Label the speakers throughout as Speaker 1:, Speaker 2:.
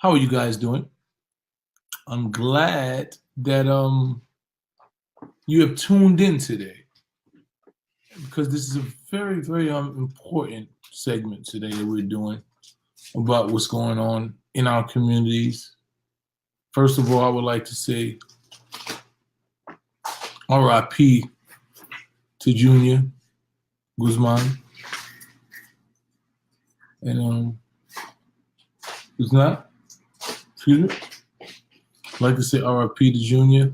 Speaker 1: How are you guys doing? I'm glad that you have tuned in today because this is a very important segment today that we're doing about what's going on in our communities. First of all, I would like to say RIP to Junior Guzman and it's not. Excuse me. I'd like to say RIP to Junior.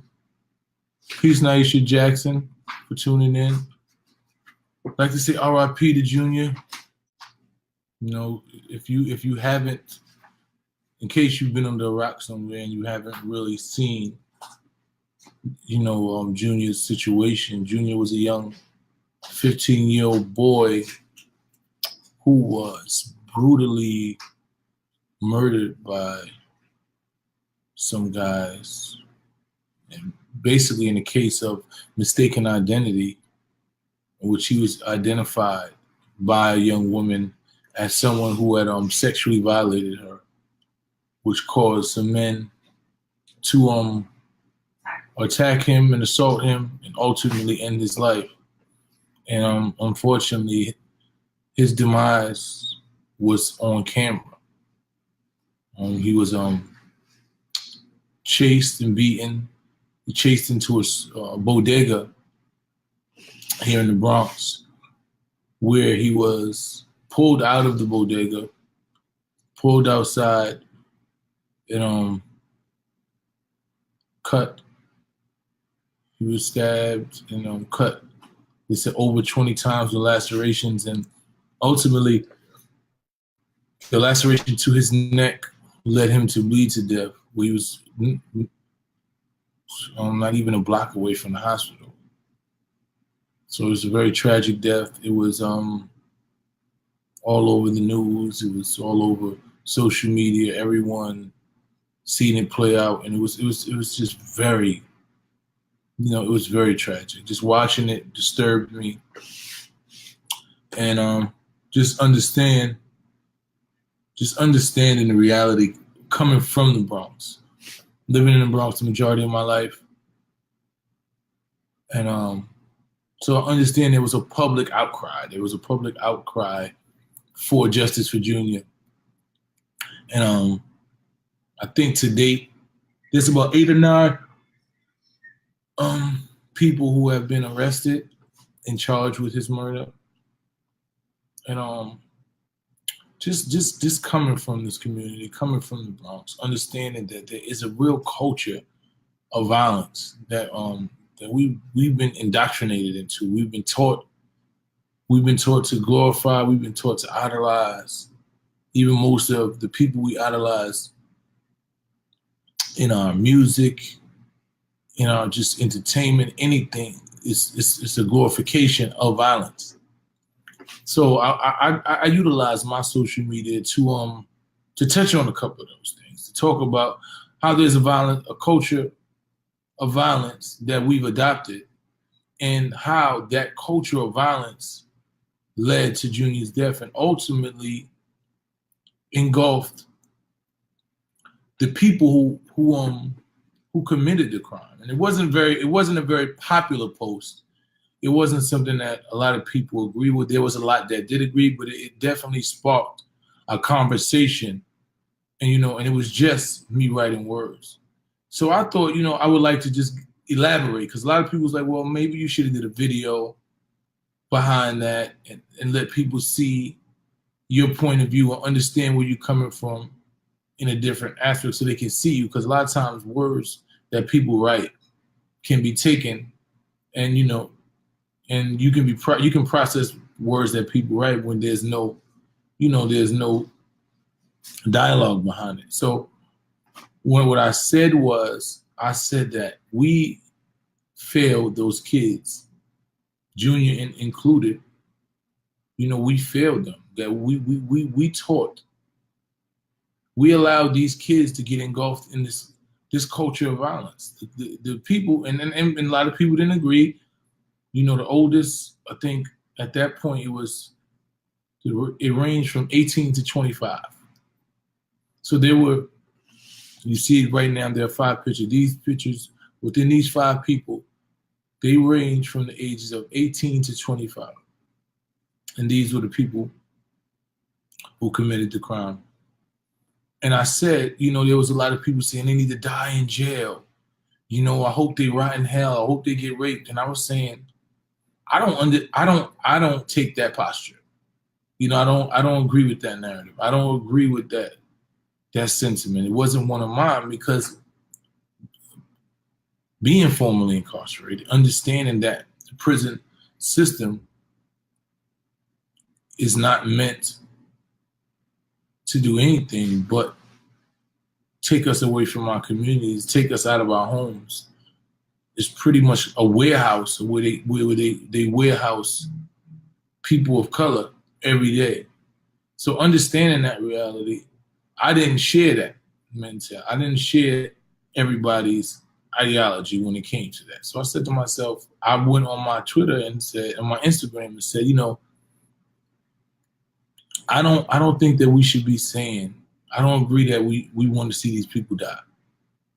Speaker 1: Peace, Naisha Jackson, for tuning in. I'd like to say RIP to Junior. You know, if you haven't, in case you've been under a rock somewhere and you haven't really seen, Junior's situation. Junior was a young 15-year-old boy who was brutally murdered by some guys, and basically in the case of mistaken identity, in which he was identified by a young woman as someone who had sexually violated her, which caused some men to attack him and assault him and ultimately end his life. And unfortunately, his demise was on camera. He was chased and beaten. He chased into a bodega here in the Bronx, where he was pulled out of the bodega, pulled outside, and cut. He was stabbed and cut. They said over 20 times with lacerations, and ultimately the laceration to his neck led him to bleed to death, where he was not even a block away from the hospital. So it was a very tragic death. It was all over the news. It was all over social media. Everyone seen it play out, and it was just very, it was very tragic. Just watching it disturbed me, and just understanding the reality coming from the Bronx, living in the Bronx the majority of my life, and so I understand there was a public outcry. There was a public outcry for justice for Junior. And I think to date, there's about 8 or 9 people who have been arrested and charged with his murder. And just coming from this community, coming from the Bronx, understanding that there is a real culture of violence that we've been indoctrinated into. We've been taught to glorify, we've been taught to idolize. Even most of the people we idolize in our music, in our just entertainment, anything, it's a glorification of violence. So I utilize my social media to touch on a couple of those things, to talk about how there's a culture of violence that we've adopted, and how that culture of violence led to Junior's death and ultimately engulfed the people who committed the crime. And it wasn't a very popular post. It wasn't something that a lot of people agree with. There was a lot that did agree, but it definitely sparked a conversation. And and it was just me writing words. So I thought, I would like to just elaborate, because a lot of people was like, well, maybe you should have did a video behind that and let people see your point of view or understand where you're coming from in a different aspect, so they can see you. Because a lot of times words that people write can be taken, and and you can process words that people write when there's no dialogue behind it. So what I said was, I said that we failed those kids, Junior included. We failed them. That we taught. We allowed these kids to get engulfed in this culture of violence. The people, and a lot of people didn't agree. The oldest, I think at that point it ranged from 18 to 25. So there were You see it right now. There are 5 pictures. These pictures, within these 5 people, they range from the ages of 18 to 25. And these were the people who committed the crime. And I said, you know, there was a lot of people saying they need to die in jail. You know, I hope they rot in hell. I hope they get raped. And I was saying, I don't take that posture. You know, I don't agree with that narrative. I don't agree with that sentiment. It wasn't one of mine, because being formerly incarcerated, understanding that the prison system is not meant to do anything but take us away from our communities, take us out of our homes. It's pretty much a warehouse where they warehouse people of color every day. So understanding that reality, I didn't share that mentality. I didn't share everybody's ideology when it came to that. So I said to myself, I went on my Twitter and said, on my Instagram and said, you know, I don't think that we should be saying, I don't agree that we want to see these people die.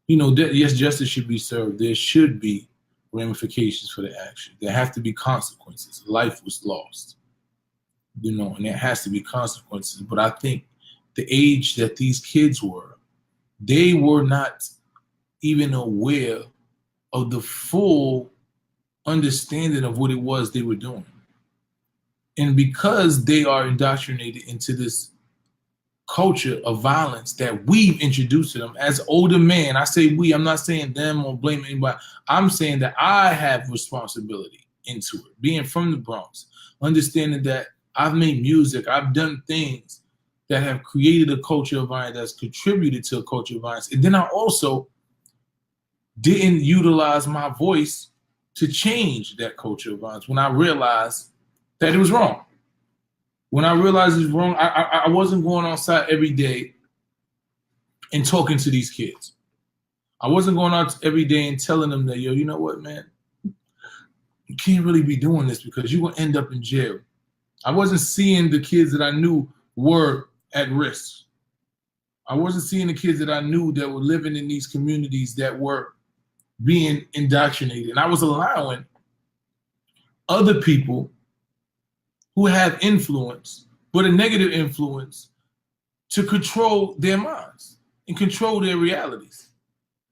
Speaker 1: You know, yes, justice should be served. There should be ramifications for the action. There have to be consequences. Life was lost, you know, and there has to be consequences. But I think the age that these kids were, they were not even aware of the full understanding of what it was they were doing. And because they are indoctrinated into this culture of violence that we've introduced to them as older men, I say we, I'm not saying them or blame anybody. I'm saying that I have responsibility into it. Being from the Bronx, understanding that I've made music, I've done things that have created a culture of violence, that's contributed to a culture of violence. And then I also didn't utilize my voice to change that culture of violence when I realized that it was wrong. When I realized it was wrong, I wasn't going outside every day and talking to these kids. I wasn't going out every day and telling them that, yo, you know what, man? You can't really be doing this because you're going to end up in jail. I wasn't seeing the kids that I knew were at risk. I wasn't seeing the kids that I knew that were living in these communities that were being indoctrinated. And I was allowing other people who have influence, but a negative influence, to control their minds and control their realities.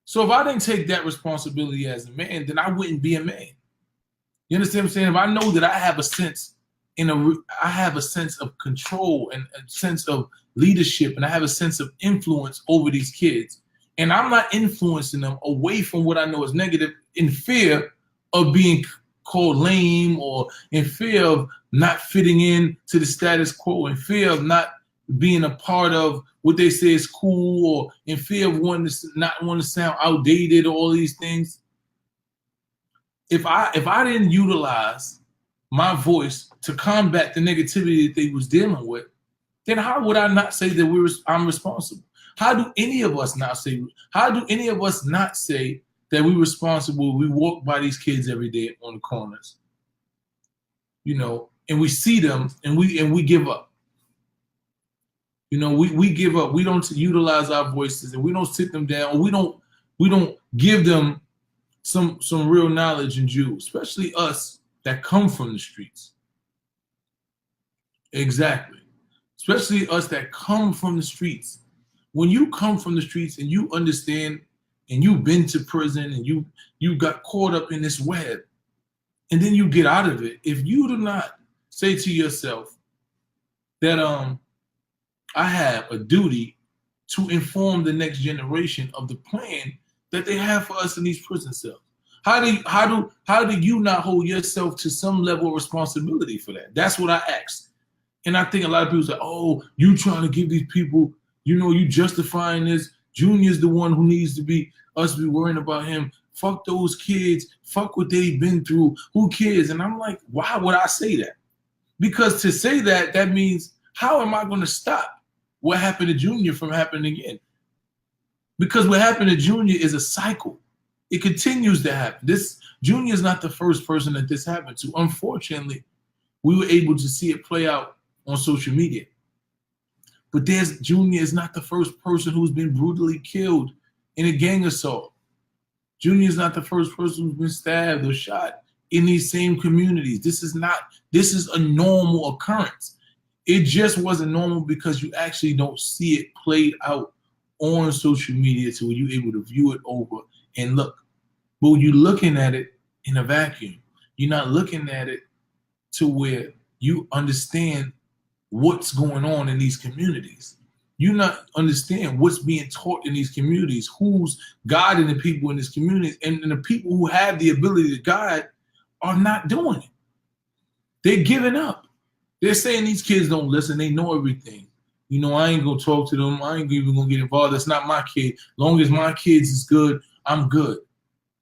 Speaker 1: So if I didn't take that responsibility as a man, then I wouldn't be a man. You understand what I'm saying? If I know that I have a sense of control and a sense of leadership, and I have a sense of influence over these kids, and I'm not influencing them away from what I know is negative in fear of being called lame, or in fear of not fitting in to the status quo, in fear of not being a part of what they say is cool, or in fear of not wanting to sound outdated, or all these things. If I didn't utilize my voice to combat the negativity that they was dealing with, then how would I not say that I'm responsible? How do any of us not say that we're responsible? We walk by these kids every day on the corners, you know, and we see them and we give up. You know, we give up. We don't utilize our voices, and we don't sit them down. We don't give them some real knowledge and jewels, especially us that come from the streets. Exactly. Especially us that come from the streets. When you come from the streets and you understand, and you've been to prison, and you got caught up in this web, and then you get out of it, if you do not say to yourself that I have a duty to inform the next generation of the plan that they have for us in these prison cells, how do you not hold yourself to some level of responsibility for that? That's what I asked. And I think a lot of people say, oh, you trying to give these people, you know, you justifying this. Junior's the one who needs to be worrying about him. Fuck those kids. Fuck what they've been through. Who cares? And I'm like, why would I say that? Because to say that means, how am I going to stop what happened to Junior from happening again? Because what happened to Junior is a cycle. It continues to happen. This Junior is not the first person that this happened to. Unfortunately, we were able to see it play out on social media. But Junior is not the first person who's been brutally killed in a gang assault. Junior is not the first person who's been stabbed or shot in these same communities. This is a normal occurrence. It just wasn't normal because you actually don't see it played out on social media to where you're able to view it over and look. But when you're looking at it in a vacuum, you're not looking at it to where you understand what's going on in these communities. You not understand what's being taught in these communities, who's guiding the people in this community, and the people who have the ability to guide are not doing it. They're giving up. They're saying these kids don't listen. They know everything. You know, I ain't gonna talk to them. I ain't even gonna get involved. That's not my kid. Long as my kids is good, I'm good.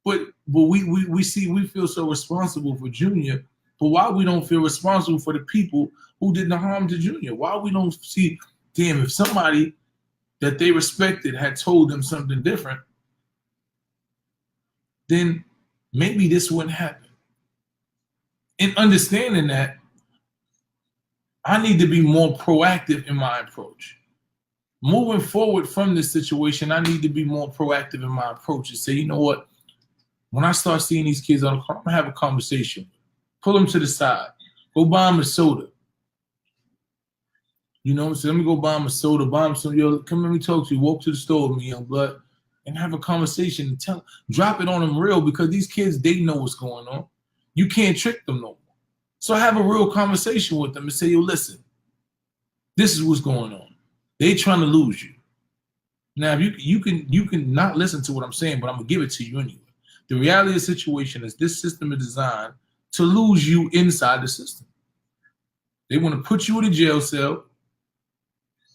Speaker 1: But we feel so responsible for Junior, but why we don't feel responsible for the people who did the harm to Junior? Why we don't see, damn, if somebody that they respected had told them something different, then maybe this wouldn't happen. In understanding that, I need to be more proactive in my approach. Moving forward from this situation, I need to be more proactive in my approach and say, you know what? When I start seeing these kids on the car, I'm gonna have a conversation. Pull them to the side. Go buy them a soda. You know what I'm saying? Let me go buy them a soda, buy them some, yo, come let me talk to you. Walk to the store with me, young blood, and have a conversation and tell, drop it on them real, because these kids, they know what's going on. You can't trick them no more. So have a real conversation with them and say, yo, listen, this is what's going on. They trying to lose you. Now, if you can not listen to what I'm saying, but I'm gonna give it to you anyway. The reality of the situation is this system is designed to lose you inside the system. They want to put you in a jail cell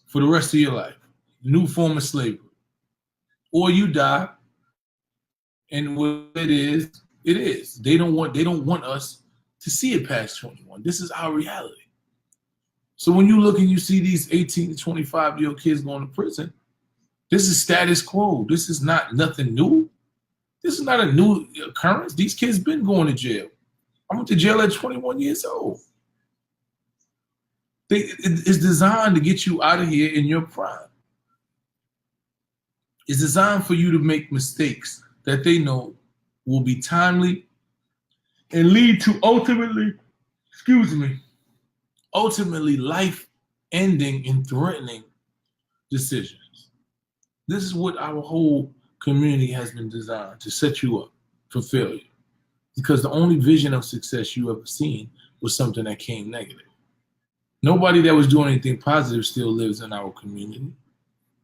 Speaker 1: for the rest of your life. New form of slavery. Or you die, and what it is, it is. They don't want us to see it past 21. This is our reality. So when you look and you see these 18 to 25-year-old kids going to prison, this is status quo. This is not nothing new. This is not a new occurrence. These kids been going to jail. I went to jail at 21 years old. It's designed to get you out of here in your prime. It's designed for you to make mistakes that they know will be timely and lead to ultimately life-ending and threatening decisions. This is what our whole community has been designed to set you up for failure. Because the only vision of success you ever seen was something that came negative. Nobody that was doing anything positive still lives in our community.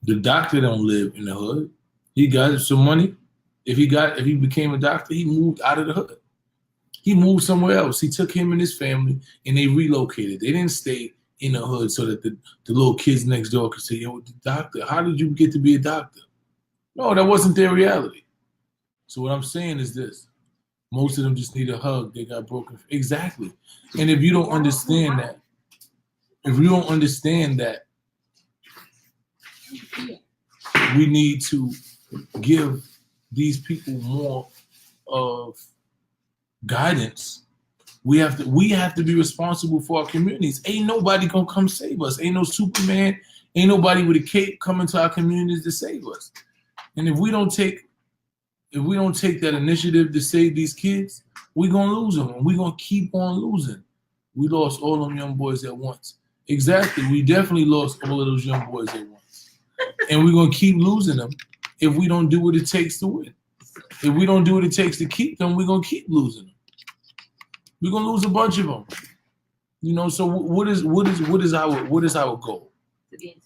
Speaker 1: The doctor don't live in the hood. He got some money. If he became a doctor, he moved out of the hood. He moved somewhere else. He took him and his family and they relocated. They didn't stay in the hood so that the little kids next door could say, yo, the doctor, how did you get to be a doctor? No, that wasn't their reality. So what I'm saying is this. Most of them just need a hug. They got broken. Exactly. And if you don't understand that, we need to give these people more of guidance. We have to be responsible for our communities. Ain't nobody gonna come save us. Ain't no Superman. Ain't nobody with a cape coming to our communities to save us. And if we don't take that initiative to save these kids, we're gonna lose them, and we're gonna keep on losing. We lost all them young boys at once. Exactly, we definitely lost all of those young boys at once, and we're gonna keep losing them if we don't do what it takes to win. If we don't do what it takes to keep them, we're gonna keep losing them. We're gonna lose a bunch of them. You know. So what is our goal?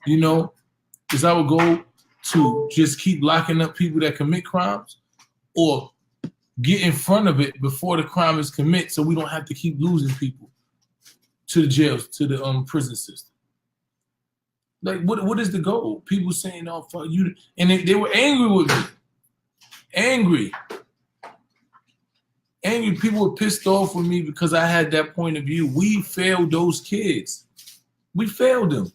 Speaker 1: You know, is our goal to just keep locking up people that commit crimes, or get in front of it before the crime is committed, so we don't have to keep losing people to the jails, to the prison system? Like, what is the goal? People saying, "Oh, fuck you," and they were angry with me. Angry. People were pissed off with me because I had that point of view. We failed those kids. We failed them.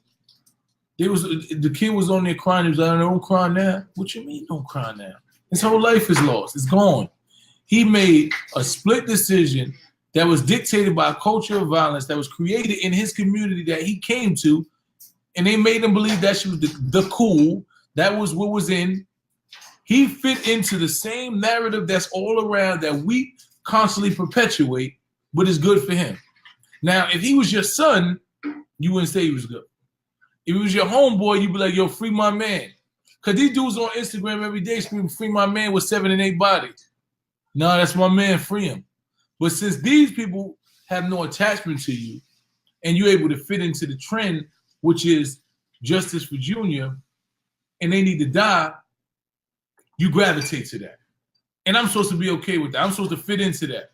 Speaker 1: The kid was on there crying. He was like, "Don't cry now." What you mean, don't cry now? His whole life is lost. It's gone. He made a split decision that was dictated by a culture of violence that was created in his community that he came to, and they made him believe that she was the cool. That was what was in. He fit into the same narrative that's all around that we constantly perpetuate, but is good for him. Now, if he was your son, you wouldn't say he was good. If he was your homeboy, you'd be like, yo, free my man. Because these dudes on Instagram every day screaming, free my man with 7 and 8 bodies. No, that's my man, free him. But since these people have no attachment to you, and you're able to fit into the trend, which is justice for Junior, and they need to die, you gravitate to that. And I'm supposed to be okay with that. I'm supposed to fit into that.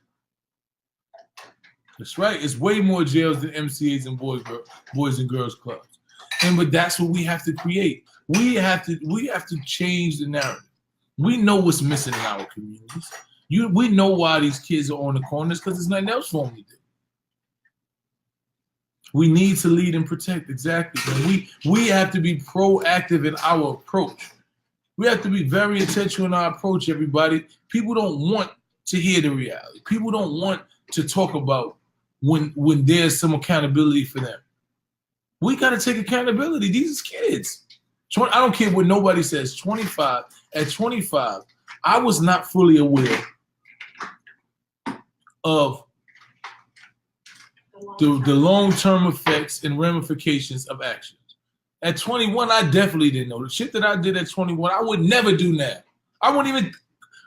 Speaker 1: That's right. It's way more jails than MCAs and boys and girls clubs. But that's what we have to create. We have to change the narrative. We know what's missing in our communities. We know why these kids are on the corners, because there's nothing else for them to do. We need to lead and protect, exactly. And we have to be proactive in our approach. We have to be very intentional in our approach, everybody. People don't want to hear the reality. People don't want to talk about when there's some accountability for them. We got to take accountability. These kids. I don't care what nobody says. 25. At 25, I was not fully aware of the long-term effects and ramifications of actions. At 21, I definitely didn't know. The shit that I did at 21, I would never do now. I wouldn't even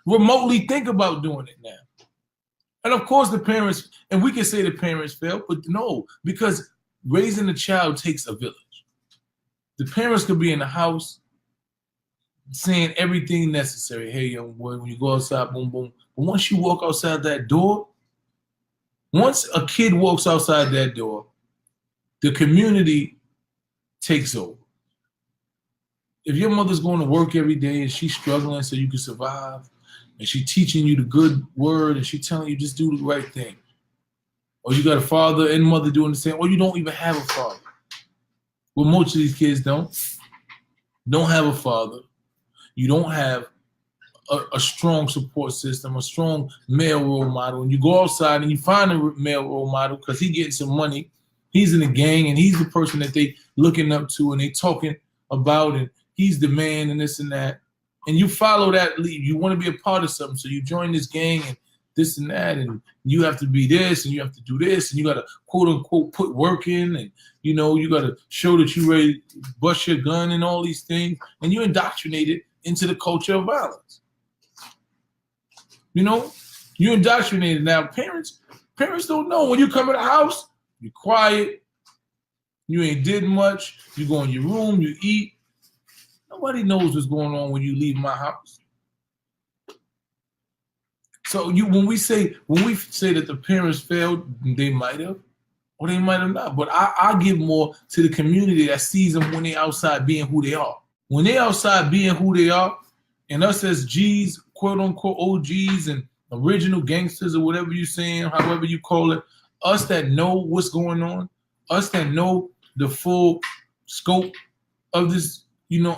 Speaker 1: remotely think about doing it now. And of course the parents, and we can say the parents failed, but no, because raising a child takes a village. The parents could be in the house saying everything necessary. Hey, young boy, when you go outside, boom, boom. But once you walk outside that door, once a kid walks outside that door, the community takes over. If your mother's going to work every day and she's struggling so you can survive, and she's teaching you the good word and she's telling you just do the right thing, or you got a father and mother doing the same, or you don't even have a father. Well, most of these kids don't have a father. You don't have a strong support system, a strong male role model. And you go outside and you find a male role model because he's getting some money. He's in the gang and he's the person that they looking up to and they talking about, and he's the man and this and that. And you follow that lead. You want to be a part of something. So you join this gang and this and that, and you have to be this and you have to do this, and you got to quote unquote put work in, and you got to show that you ready to bust your gun and all these things, and you're indoctrinated into the culture of violence. You're indoctrinated. Now parents don't know. When you come in the house, you're quiet, you ain't did much, you go in your room, you eat. Nobody knows what's going on when you leave my house. So when we say that the parents failed, they might have, or they might have not. But I give more to the community that sees them when they outside being who they are. When they outside being who they are, and us as G's, quote unquote OGs and original gangsters or whatever you're saying, however you call it, us that know what's going on, us that know the full scope of this,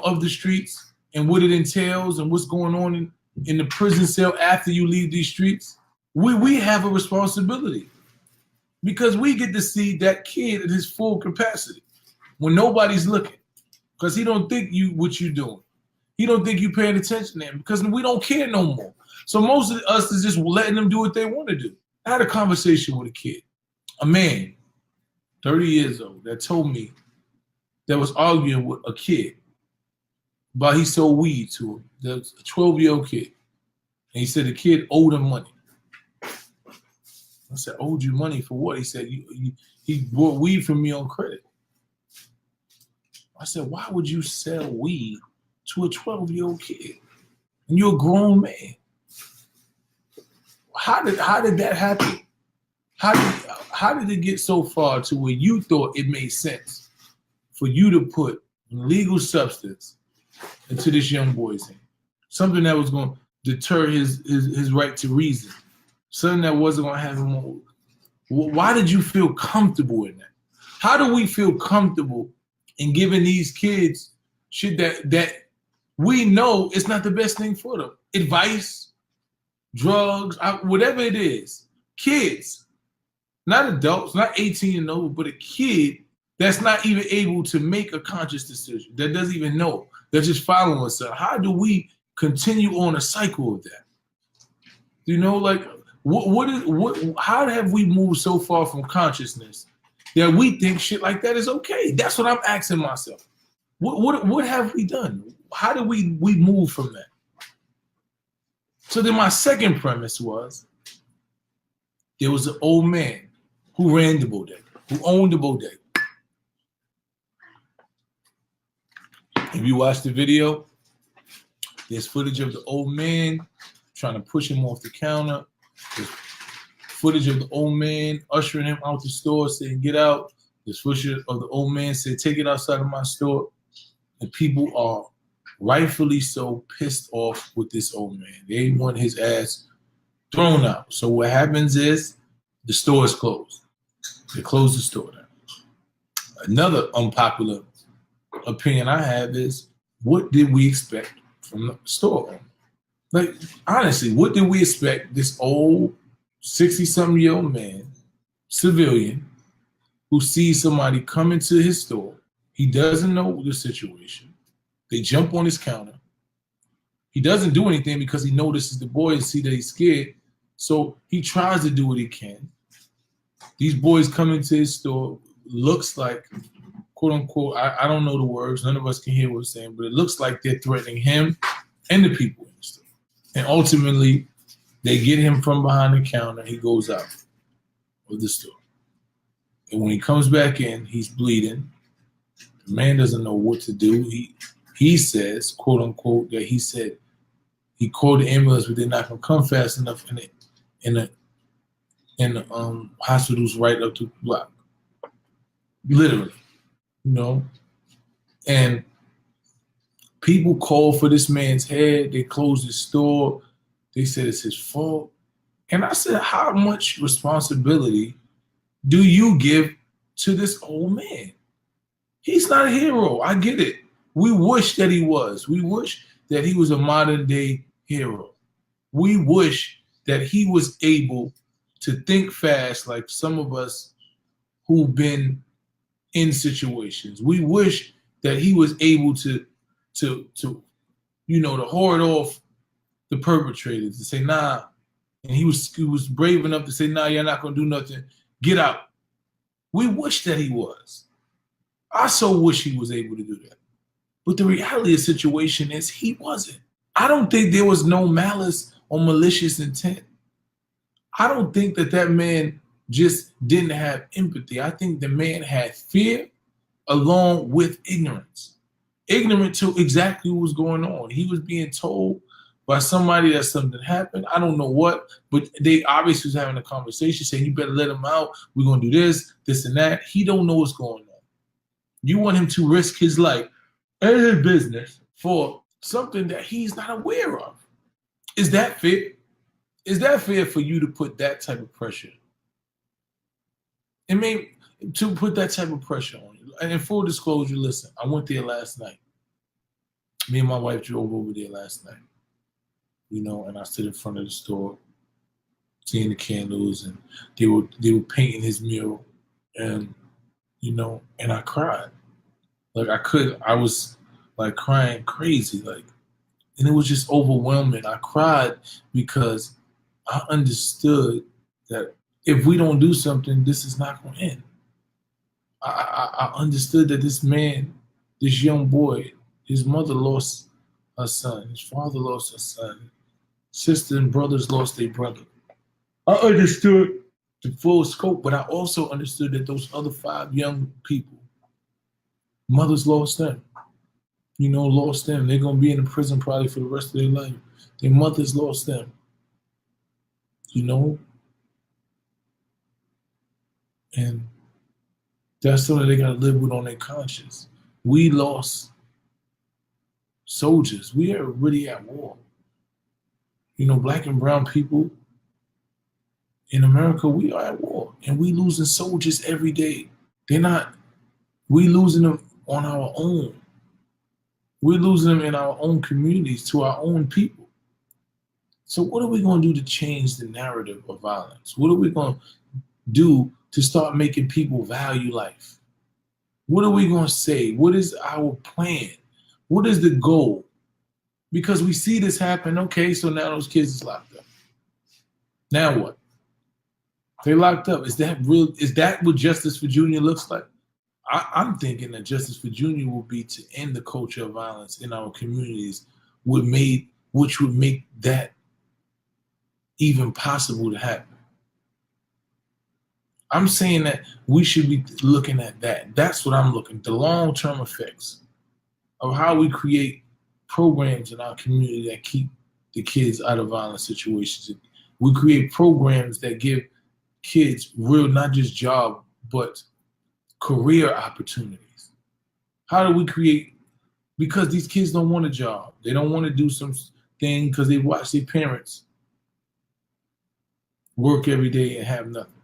Speaker 1: of the streets and what it entails and what's going on in the prison cell after you leave these streets, we have a responsibility, because we get to see that kid at his full capacity when nobody's looking, because he don't think what you doing. He don't think you paying attention to him, because we don't care no more. So most of us is just letting them do what they want to do. I had a conversation with a kid, a man, 30 years old, that told me that was arguing with a kid about he sold weed to him. That's a 12-year-old kid. And he said the kid owed him money. I said, owed you money for what? He said, he bought weed from me on credit. I said, why would you sell weed to a 12-year-old kid? And you're a grown man. How did that happen? How did it get so far to where you thought it made sense for you to put legal substance into this young boy's hand? Something that was going to deter his right to reason. Something that wasn't going to have him on. Why did you feel comfortable in that? How do we feel comfortable in giving these kids shit that we know is not the best thing for them? Advice, drugs, whatever it is. Kids, not adults, not 18 and over, but a kid that's not even able to make a conscious decision, that doesn't even know, that's just following us. How do we continue on a cycle of that? You know, like how have we moved so far from consciousness that we think shit like that is okay? That's what I'm asking myself. What have we done? How did we move from that? So then my second premise was, there was an old man who ran the bodega, who owned the bodega. If you watch the video, there's footage of the old man trying to push him off the counter. There's footage of the old man ushering him out the store, saying, "Get out." There's footage of the old man saying, "Take it outside of my store." And people are rightfully so pissed off with this old man. They want his ass thrown out. So what happens is the store is closed. They close the store down. Another unpopular opinion I have is, what did we expect from the store owner? Like, honestly, what did we expect this old 60-something-year-old man, civilian, who sees somebody come into his store? He doesn't know the situation. They jump on his counter. He doesn't do anything because he notices the boys and see that he's scared. So he tries to do what he can. These boys come into his store, looks like, quote unquote, I don't know the words, none of us can hear what we're saying, but it looks like they're threatening him and the people in the store. And ultimately, they get him from behind the counter. He goes out of the store. And when he comes back in, he's bleeding. The man doesn't know what to do. He says, quote unquote, that he said he called the ambulance, but they're not gonna come fast enough in the hospitals right up to the block. Literally, you know. And people call for this man's head. They closed his store. They said it's his fault. And I said, how much responsibility do you give to this old man? He's not a hero. I get it. We wish that he was. We wish that he was a modern day hero. We wish that he was able to think fast like some of us who've been in situations. We wish that he was able to hoard off the perpetrators, to say, nah. And he was brave enough to say, nah, you're not gonna do nothing. Get out. We wish that he was. I so wish he was able to do that. But the reality of the situation is he wasn't. I don't think there was no malice or malicious intent. I don't think that man just didn't have empathy. I think the man had fear along with ignorance. Ignorant to exactly what was going on. He was being told by somebody that something happened. I don't know what, but they obviously was having a conversation saying, you better let him out. We're going to do this, this, and that. He don't know what's going on. You want him to risk his life and his business for something that he's not aware of. Is that fair? Is that fair for you to put that type of pressure? To put that type of pressure on you. And in full disclosure, listen, I went there last night. Me and my wife drove over there last night. And I stood in front of the store, seeing the candles, and they were painting his mural, and and I cried. I was like crying crazy, and it was just overwhelming. I cried because I understood that if we don't do something, this is not going to end. I understood that this man, this young boy, his mother lost her son, his father lost his son, sister and brothers lost their brother. I understood the full scope, but I also understood that those other 5 young people, mothers lost them. Lost them. They're going to be in the prison probably for the rest of their life. Their mothers lost them. And that's something they got to live with on their conscience. We lost soldiers. We are really at war. Black and brown people in America, we are at war. And we losing soldiers every day. We losing them on our own. We're losing them in our own communities, to our own people. So what are we going to do to change the narrative of violence? What are we going to do to start making people value life? What are we going to say? What is our plan? What is the goal? Because we see this happen. Okay, so now those kids is locked up. Now what? They locked up. Is that real? Is that what justice for Junior looks like? I'm thinking that justice for Junior will be to end the culture of violence in our communities, which would make that even possible to happen. I'm saying that we should be looking at that. That's what I'm looking at, the long-term effects of how we create programs in our community that keep the kids out of violent situations. We create programs that give kids real, not just job, but career opportunities. How do we create, because these kids don't want a job. They don't want to do something because they watch their parents work every day and have nothing.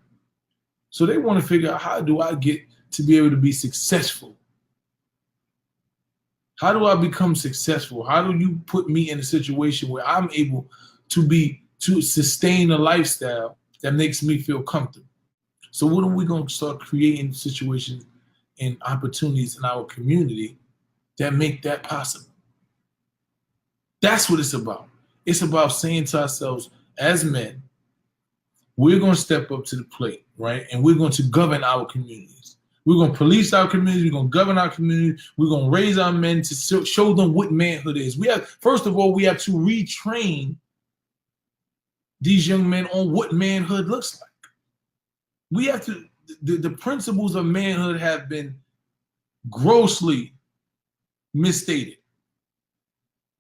Speaker 1: So they want to figure out, how do I get to be able to be successful? How do I become successful? How do you put me in a situation where I'm able to sustain a lifestyle that makes me feel comfortable? So what are we going to start creating situations and opportunities in our community that make that possible? That's what it's about. It's about saying to ourselves, as men, we're going to step up to the plate, right? And we're going to govern our communities. We're going to police our communities. We're going to govern our communities. We're going to raise our men to show them what manhood is. First of all, we have to retrain these young men on what manhood looks like. We have to, the principles of manhood have been grossly misstated.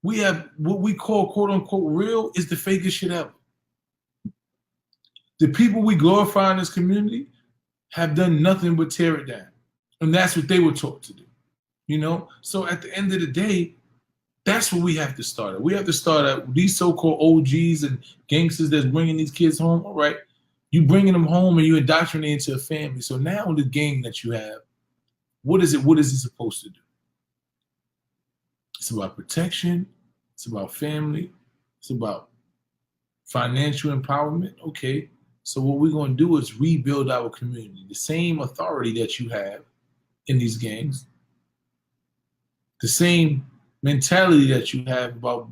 Speaker 1: We have what we call, quote unquote, real is the fakest shit ever. The people we glorify in this community have done nothing but tear it down. And that's what they were taught to do. You know? So at the end of the day, that's what we have to start at. We have to start at these so-called OGs and gangsters that's bringing these kids home. All right, you bringing them home and you indoctrinate into a family. So now the game that you have, what is it? What is it supposed to do? It's about protection. It's about family. It's about financial empowerment. Okay. So what we're going to do is rebuild our community. The same authority that you have in these gangs, the same mentality that you have about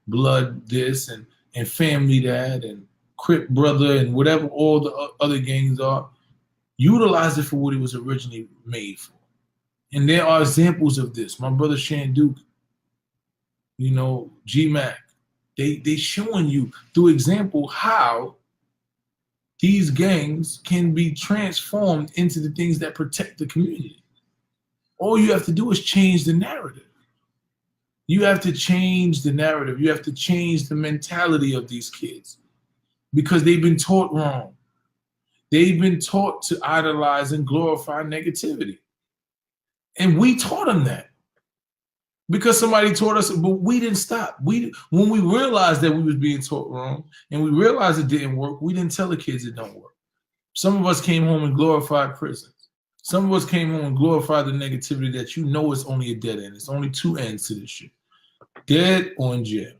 Speaker 1: blood this and family that and Crip brother and whatever all the other gangs are, utilize it for what it was originally made for. And there are examples of this. My brother Shan Duke, you know, G-Mac, they showing you through example how these gangs can be transformed into the things that protect the community. All you have to do is change the narrative. You have to change the narrative. You have to change the mentality of these kids because they've been taught wrong. They've been taught to idolize and glorify negativity. And we taught them that because somebody taught us, but we didn't stop. When we realized that we was being taught wrong and we realized it didn't work, we didn't tell the kids it don't work. Some of us came home and glorified prisons. Some of us came home and glorified the negativity that you know is only a dead end. It's only two ends to this shit. Dead or in jail.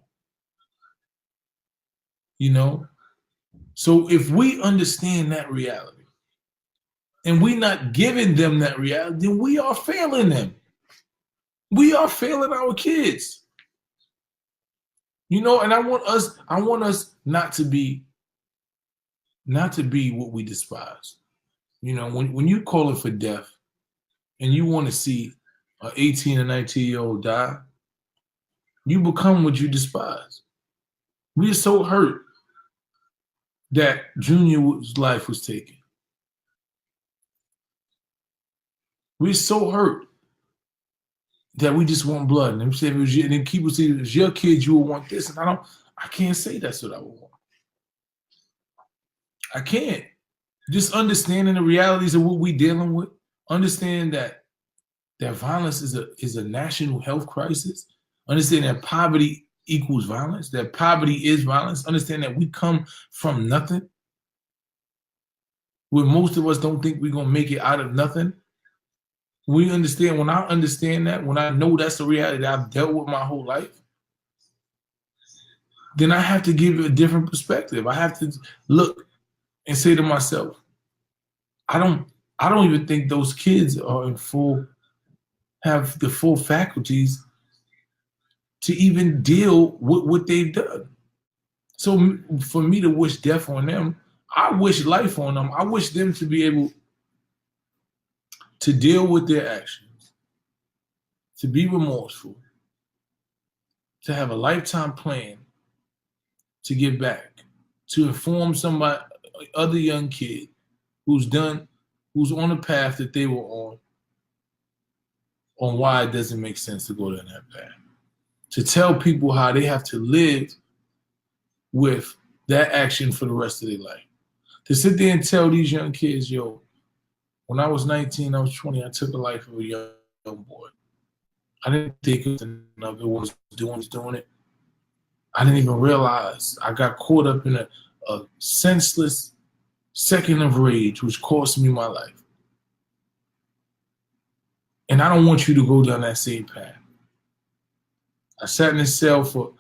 Speaker 1: You know? So if we understand that reality and we're not giving them that reality, then we are failing them. We are failing our kids. You know, and I want us not to be what we despise. You know, when you call it for death and you want to see an 18 or 19-year-old die, you become what you despise. We are so hurt that Junior's life was taken. We're so hurt that we just want blood. And then people say, if it's your kids, you will want this. And I can't say that's what I would want. I can't. Just understanding the realities of what we're dealing with, understand that violence is a national health crisis, understand that poverty equals violence, that poverty is violence, understand that we come from nothing, where most of us don't think we're going to make it out of nothing. When I understand that, when I know that's the reality that I've dealt with my whole life, then I have to give it a different perspective. I have to look and say to myself, I don't even think those kids are have the full faculties to even deal with what they've done. So for me to wish death on them, I wish life on them. I wish them to be able to deal with their actions, to be remorseful, to have a lifetime plan to give back, to inform somebody, other young kid who's on a path that they were on why it doesn't make sense to go down that path. To tell people how they have to live with that action for the rest of their life. To sit there and tell these young kids, yo, when I was 19, I was 20, I took the life of a young boy. I didn't think of it was doing it. I didn't even realize. I got caught up in a senseless second of rage, which cost me my life. And I don't want you to go down that same path. I sat in a cell for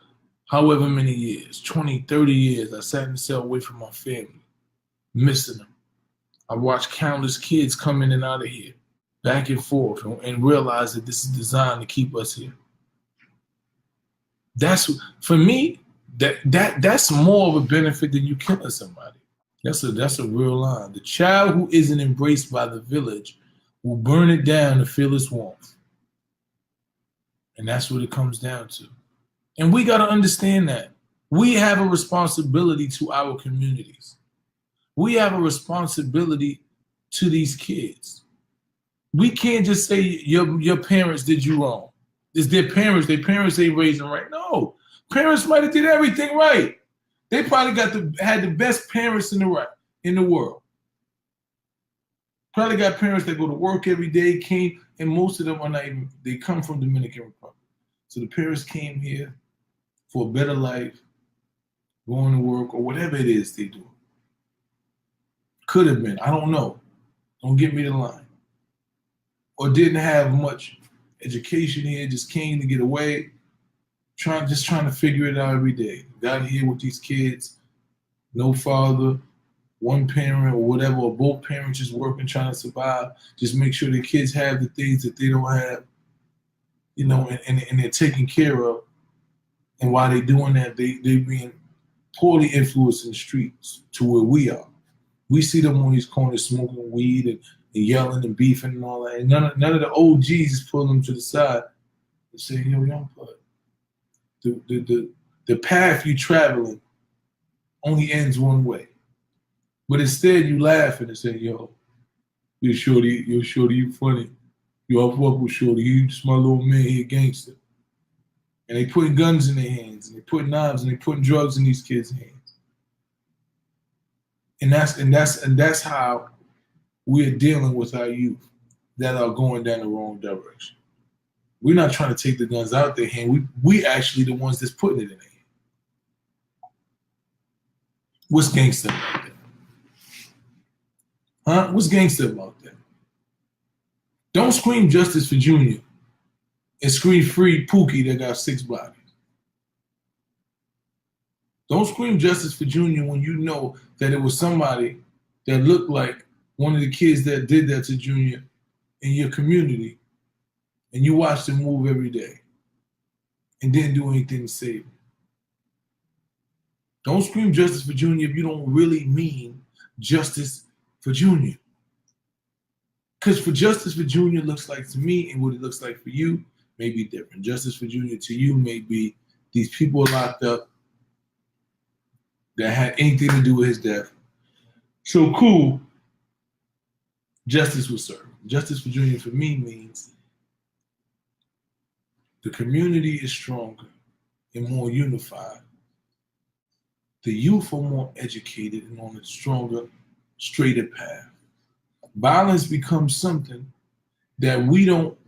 Speaker 1: however many years, 20, 30 years. I sat in the cell away from my family, missing them. I watched countless kids come in and out of here, back and forth, and realize that this is designed to keep us here. That's, for me, that's more of a benefit than you killing somebody. That's a real line. The child who isn't embraced by the village will burn it down to feel its warmth. And that's what it comes down to. And we got to understand that. We have a responsibility to our communities. We have a responsibility to these kids. We can't just say your parents did you wrong. It's their parents ain't raised them right. No, parents might have did everything right. They probably had the best parents in the world. Probably got parents that go to work every day, and most of them are not even, they come from Dominican Republic. So the parents came here for a better life, going to work, or whatever it is they do. Could have been, I don't know. Don't get me the line. Or didn't have much education here, just came to get away, trying to figure it out every day. Got here with these kids, no father, one parent or whatever, or both parents just working, trying to survive, just make sure the kids have the things that they don't have, and they're taken care of. And while they're doing that, they being poorly influenced in the streets to where we are. We see them on these corners smoking weed and yelling and beefing and all that. And none of the OGs is pulling them to the side and saying, yo, young blood, the path you're traveling only ends one way. But instead you laughing and say, yo, shorty, you funny. Yo, I fuck with shorty, you just my little man, he a gangster. And they putting guns in their hands, and they putting knives, and they putting drugs in these kids' hands. And that's how we're dealing with our youth that are going down the wrong direction. We're not trying to take the guns out their hand. We actually the ones that's putting it in their hand. What's gangster about that? Huh? What's gangster about that? Don't scream justice for Junior and scream free Pookie that got 6 bodies. Don't scream justice for Junior when you know that it was somebody that looked like one of the kids that did that to Junior in your community, and you watched him move every day and didn't do anything to save him. Don't scream justice for Junior if you don't really mean justice for Junior. Because for justice for Junior looks like to me, and what it looks like for you may be different. Justice for Junior to you may be these people locked up that had anything to do with his death. So cool, justice was served. Justice for Junior for me means the community is stronger and more unified. The youth are more educated and on a stronger, straighter path. Violence becomes something that we don't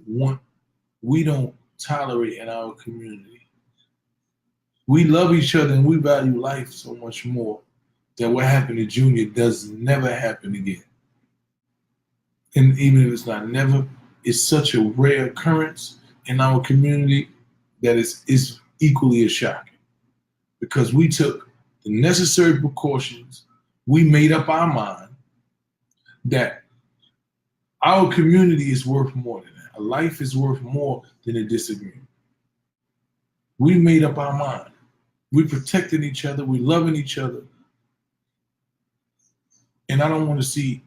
Speaker 1: tolerate in our community. We love each other and we value life so much more that what happened to Junior does never happen again. And even if it's not never, it's such a rare occurrence in our community that is equally as shocking. Because we took the necessary precautions, we made up our mind that our community is worth more than that. A life is worth more than a disagreement. We made up our mind. We protecting each other. We loving each other. And I don't want to see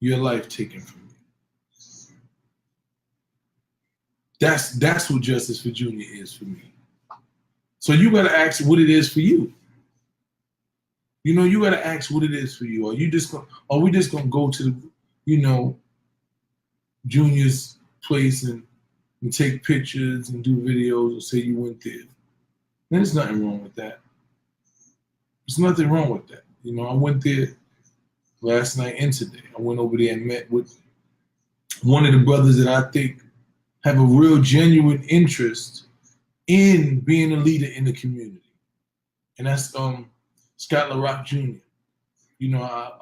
Speaker 1: your life taken from you. That's what justice for Junior is for me. So you got to ask what it is for you. You know, you got to ask what it is for you. Are we just gonna go to the, Junior's place and take pictures and do videos and say you went there? There's nothing wrong with that. There's nothing wrong with that. I went there last night and today. I went over there and met with one of the brothers that I think have a real genuine interest in being a leader in the community. And that's Scott LaRock Jr.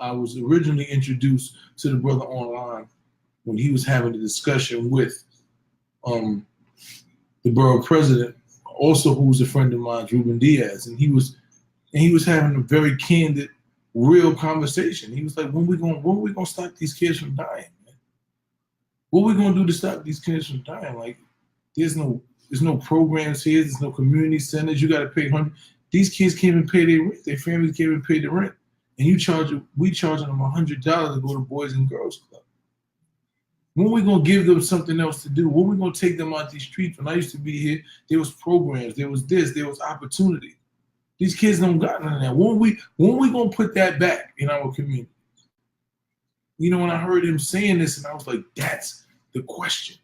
Speaker 1: I was originally introduced to the brother online when he was having a discussion with the borough president, also who's a friend of mine, Ruben Diaz, and he was having a very candid, real conversation. He was like, when we gonna stop these kids from dying, man? What we gonna do to stop these kids from dying? Like, there's no programs here, there's no community centers. You gotta pay $100. These kids can't even pay their rent. Their families can't even pay the rent. And we charging them $100 to go to Boys and Girls Club. When we gonna give them something else to do? When we gonna take them out these streets? When I used to be here, there was programs, there was this, there was opportunity. These kids don't got none of that. When we gonna put that back in our community? When I heard him saying this, and I was like, that's the question.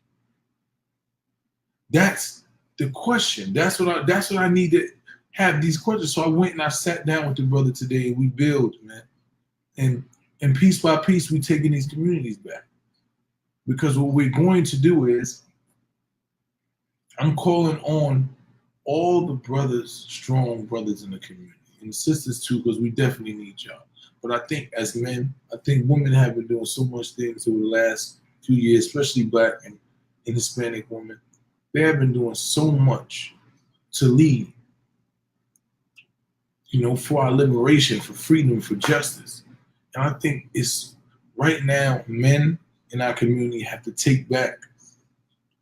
Speaker 1: That's the question. That's what I need to have these questions. So I went and I sat down with the brother today, and we build, man. And piece by piece, we taking these communities back. Because what we're going to do is, I'm calling on all the brothers, strong brothers in the community, and the sisters too, because we definitely need y'all. But I think as men, women have been doing so much things over the last few years, especially Black and Hispanic women. They have been doing so much to lead, for our liberation, for freedom, for justice. And I think it's right now, men in our community have to take back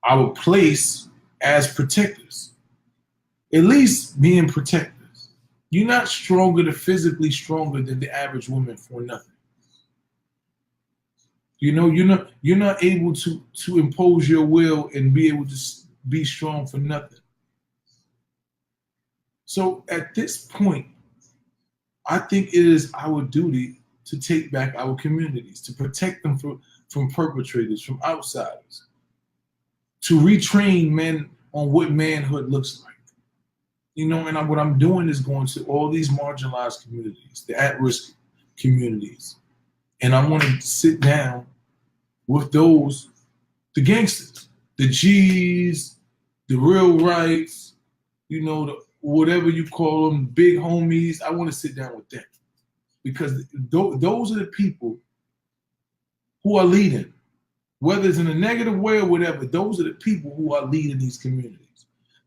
Speaker 1: our place as protectors. At least being protectors. You're not physically stronger than the average woman for nothing. You're not able to impose your will and be able to be strong for nothing. So at this point, I think it is our duty to take back our communities, to protect them from perpetrators, from outsiders, to retrain men on what manhood looks like. And what I'm doing is going to all these marginalized communities, the at-risk communities, and I want to sit down with the gangsters, the G's, the real rights, whatever you call them, big homies. I want to sit down with them because those are the people who are leading, whether it's in a negative way or whatever. Those are the people who are leading these communities.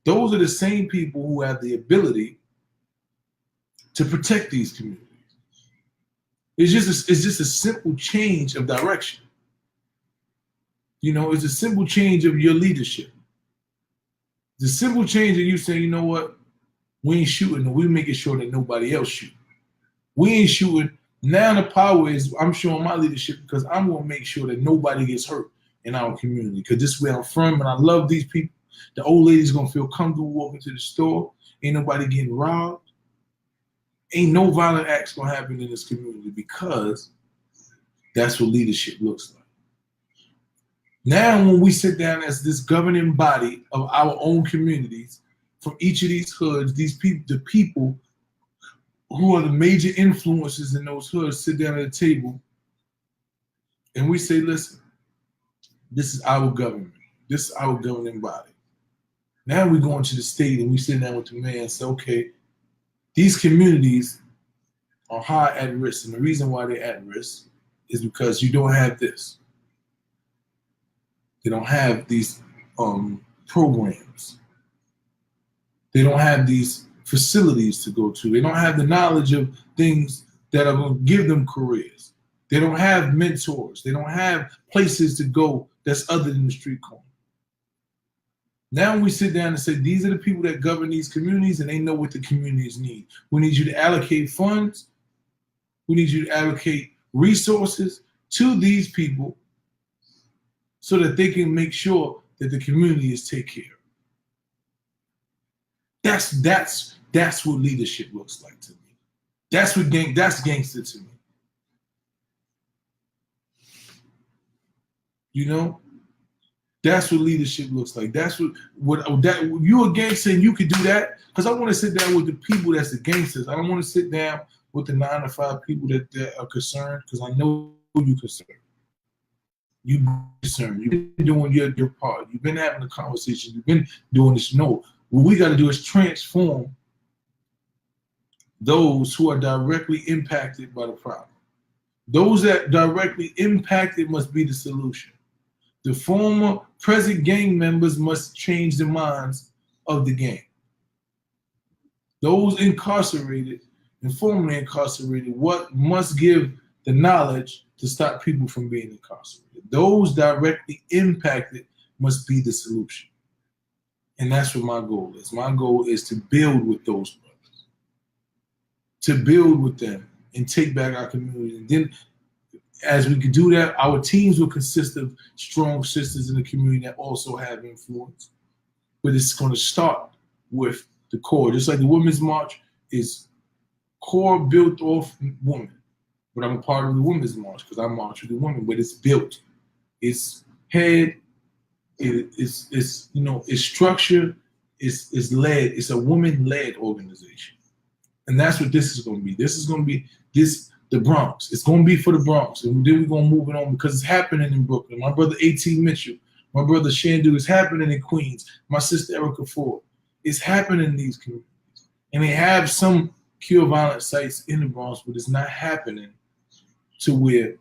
Speaker 1: Those are the same people who have the ability to protect these communities. It's just a simple change of direction. It's a simple change of your leadership. It's a simple change of you saying, you know what, we ain't shooting, and we making sure that nobody else shooting. We ain't shooting. Now the power is I'm showing my leadership because I'm gonna make sure that nobody gets hurt in our community. Because this is where I'm from, and I love these people. The old lady's gonna feel comfortable walking to the store. Ain't nobody getting robbed. Ain't no violent acts gonna happen in this community because that's what leadership looks like. Now, when we sit down as this governing body of our own communities, from each of these hoods, the people who are the major influences in those hoods sit down at a table, and we say, listen, this is our government. This is our governing body. Now we go into the state and we sit down with the mayor and say, okay, these communities are high at risk. And the reason why they're at risk is because you don't have this. They don't have these programs. They don't have these facilities to go to. They don't have the knowledge of things that are going to give them careers. They don't have mentors. They don't have places to go that's other than the street corner. Now we sit down and say, these are the people that govern these communities, and they know what the communities need. We need you to allocate funds. We need you to allocate resources to these people so that they can make sure that the community is taken care of. That's what leadership looks like to me. That's gangster to me. You know, that's what leadership looks like. That's what you're a gangster and you can do that. Because I want to sit down with the people that's the gangsters. I don't want to sit down with the 9 to 5 people that are concerned, because I know you're concerned. You've been concerned. You've been doing your part. You've been having a conversation. You've been doing this. No, what we got to do is transform those who are directly impacted by the problem. Those that directly impacted must be the solution. The former present gang members must change the minds of the gang. Those incarcerated and formerly incarcerated must give the knowledge to stop people from being incarcerated. Those directly impacted must be the solution. And that's what my goal is. My goal is to build with those brothers, to build with them and take back our community. And then as we can do that, our teams will consist of strong sisters in the community that also have influence. But it's going to start with the core. Just like the Women's March is core built off women. But I'm a part of the Women's March because I march with the women. But it's built. It's head. It's structured. It's led. It's a woman-led organization. And that's what this is going to be. This is going to be the Bronx. It's going to be for the Bronx. And then we're going to move it on because it's happening in Brooklyn. My brother A.T. Mitchell, my brother Shandu, is happening in Queens. My sister Erica Ford. It's happening in these communities. And they have some cure violent sites in the Bronx, but it's not happening to where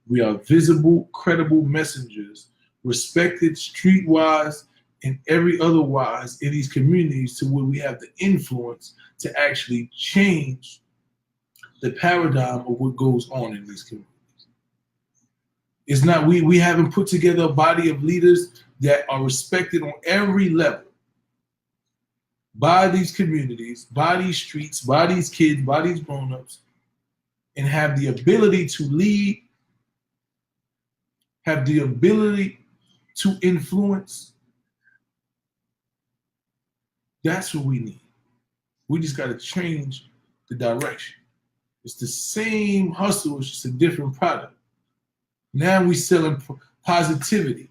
Speaker 1: we are visible, credible messengers, respected streetwise and every other wise in these communities, to where we have the influence to actually change the paradigm of what goes on in these communities. It's not, we haven't put together a body of leaders that are respected on every level by these communities, by these streets, by these kids, by these grown-ups, and have the ability to lead, have the ability to influence. That's what we need. We just got to change the direction. It's the same hustle, it's just a different product. Now we selling positivity.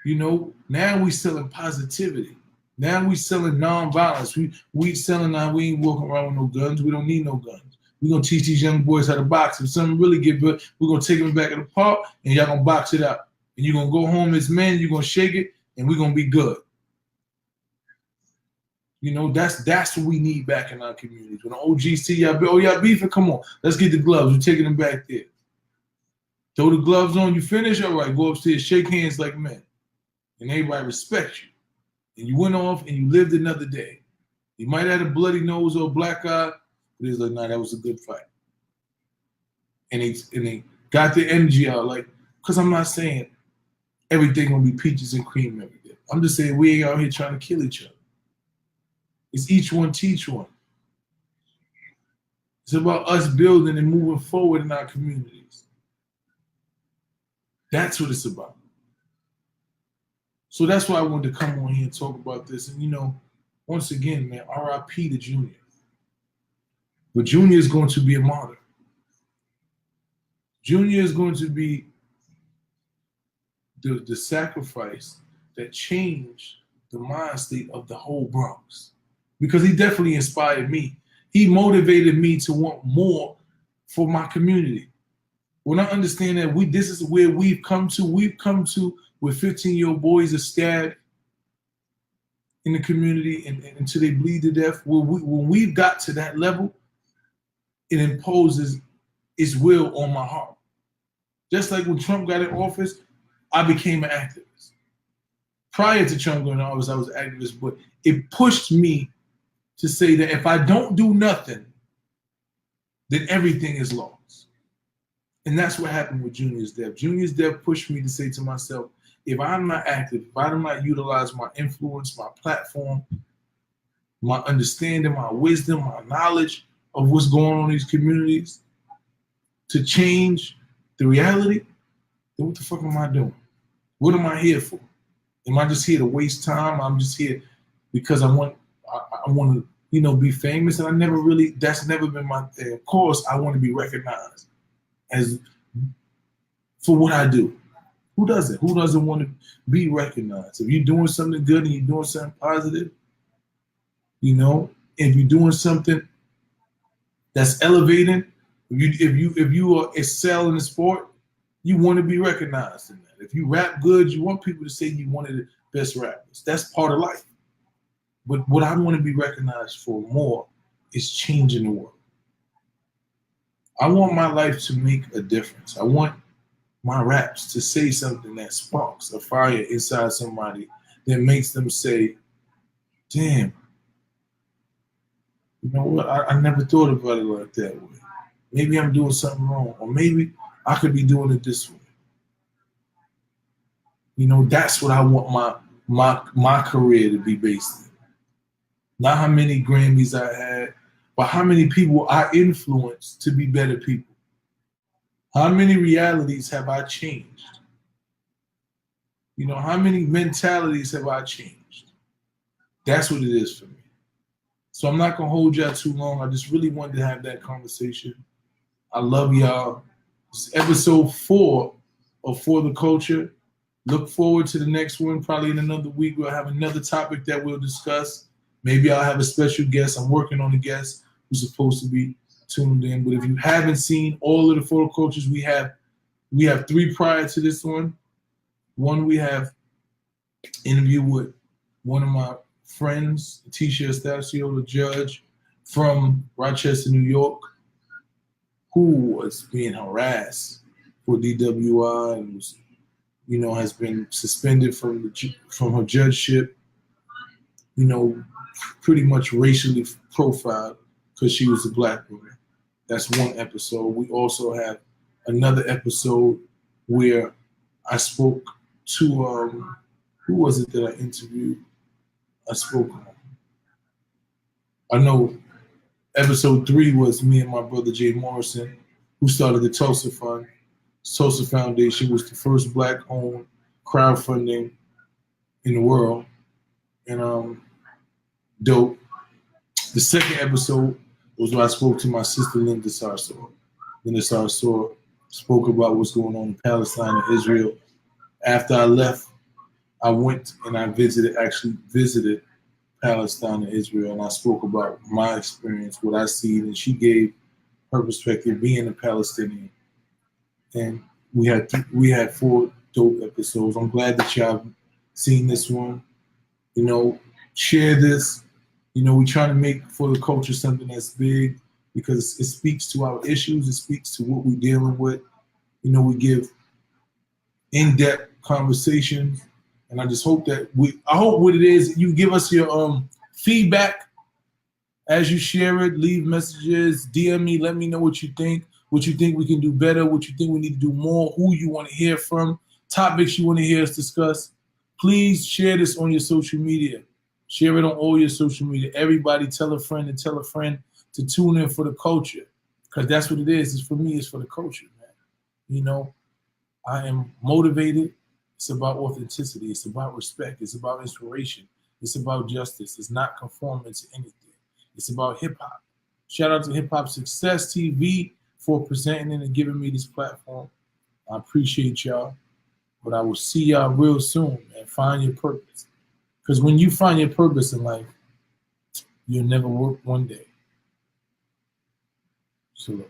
Speaker 1: Now we selling positivity. Now we selling nonviolence. We selling now. We ain't walking around with no guns. We don't need no guns. We're gonna teach these young boys how to box. If something really get good, we're gonna take them back in the park and y'all gonna box it out. And you're gonna go home as men, you're gonna shake it, and we're gonna be good. That's what we need back in our communities. When the OGs see y'all beefing, come on, let's get the gloves. We're taking them back there. Throw the gloves on, you finish, all right, go upstairs, shake hands like men. And everybody respects you. And you went off and you lived another day. You might have a bloody nose or a black eye, but it's like, nah, that was a good fight. And they got the energy out, like, because I'm not saying everything gonna be peaches and cream every day. I'm just saying we ain't out here trying to kill each other. It's each one teach one. It's about us building and moving forward in our communities. That's what it's about. So that's why I wanted to come on here and talk about this. And once again, man, RIP to Junior. But Junior is going to be a martyr. Junior is going to be the sacrifice that changed the mind state of the whole Bronx. Because he definitely inspired me. He motivated me to want more for my community. When I understand that this is where we've come to where 15-year-old boys are stabbed in the community and until they bleed to death. When we've got to that level, it imposes its will on my heart. Just like when Trump got in office, I became an activist. Prior to Trump going in office, I was an activist, but it pushed me to say that if I don't do nothing, then everything is lost. And that's what happened with Junior's death. Junior's death pushed me to say to myself, if I'm not active, if I do not utilize my influence, my platform, my understanding, my wisdom, my knowledge of what's going on in these communities to change the reality, then what the fuck am I doing? What am I here for? Am I just here to waste time? I'm just here because I want to, be famous, and that's never been my thing. Of course, I want to be recognized as for what I do. Who doesn't? Who doesn't want to be recognized? If you're doing something good and you're doing something positive, if you're doing something that's elevating, if you excel in the sport, you want to be recognized in that. If you rap good, you want people to say you one of the best rappers. That's part of life. But what I want to be recognized for more is changing the world. I want my life to make a difference. I want my raps to say something that sparks a fire inside somebody that makes them say, damn, you know what? I never thought about it like that way. Maybe I'm doing something wrong, or maybe I could be doing it this way. That's what I want my career to be based in. Not how many Grammys I had, but how many people I influenced to be better people. How many realities have I changed? How many mentalities have I changed? That's what it is for me. So I'm not going to hold y'all too long. I just really wanted to have that conversation. I love y'all. This is episode 4 of For the Culture. Look forward to the next one. Probably in another week, we'll have another topic that we'll discuss. Maybe I'll have a special guest. I'm working on a guest who's supposed to be tuned in. But if you haven't seen all of the For the Cultures, we have 3 prior to this one. One, we have interview with one of my friends, Tisha Estacio, the judge from Rochester, New York, who was being harassed for DWI and was, has been suspended from her judgeship, pretty much racially profiled because she was a Black woman. That's one episode. We also have another episode where I spoke to, who was it that I interviewed? I know episode 3 was me and my brother Jay Morrison, who started the Tulsa Fund. Tulsa Foundation was the first Black-owned crowdfunding in the world, and dope. The second episode was where I spoke to my sister Linda Sarsour. Linda Sarsour spoke about what's going on in Palestine and Israel. After I left, I went and I actually visited Palestine and Israel, and I spoke about my experience, what I see, and she gave her perspective being a Palestinian. And we had 4 dope episodes. I'm glad that y'all seen this one. Share this. We try to make For the Culture something that's big because it speaks to our issues. It speaks to what we're dealing with. We give in-depth conversations, and I just hope that I hope what it is, you give us your feedback as you share it. Leave messages, DM me, let me know what you think we can do better, what you think we need to do more, who you want to hear from, topics you want to hear us discuss. Please share this on your social media. Share it on all your social media. Everybody tell a friend and tell a friend to tune in for the culture, because that's what it is. It's for me, it's for the culture, man. I am motivated. It's about authenticity. It's about respect. It's about inspiration. It's about justice. It's not conforming to anything. It's about hip-hop. Shout out to HipHopSuccessTV for presenting it and giving me this platform. I appreciate y'all. But I will see y'all real soon, and find your purpose. Because when you find your purpose in life, you'll never work one day. So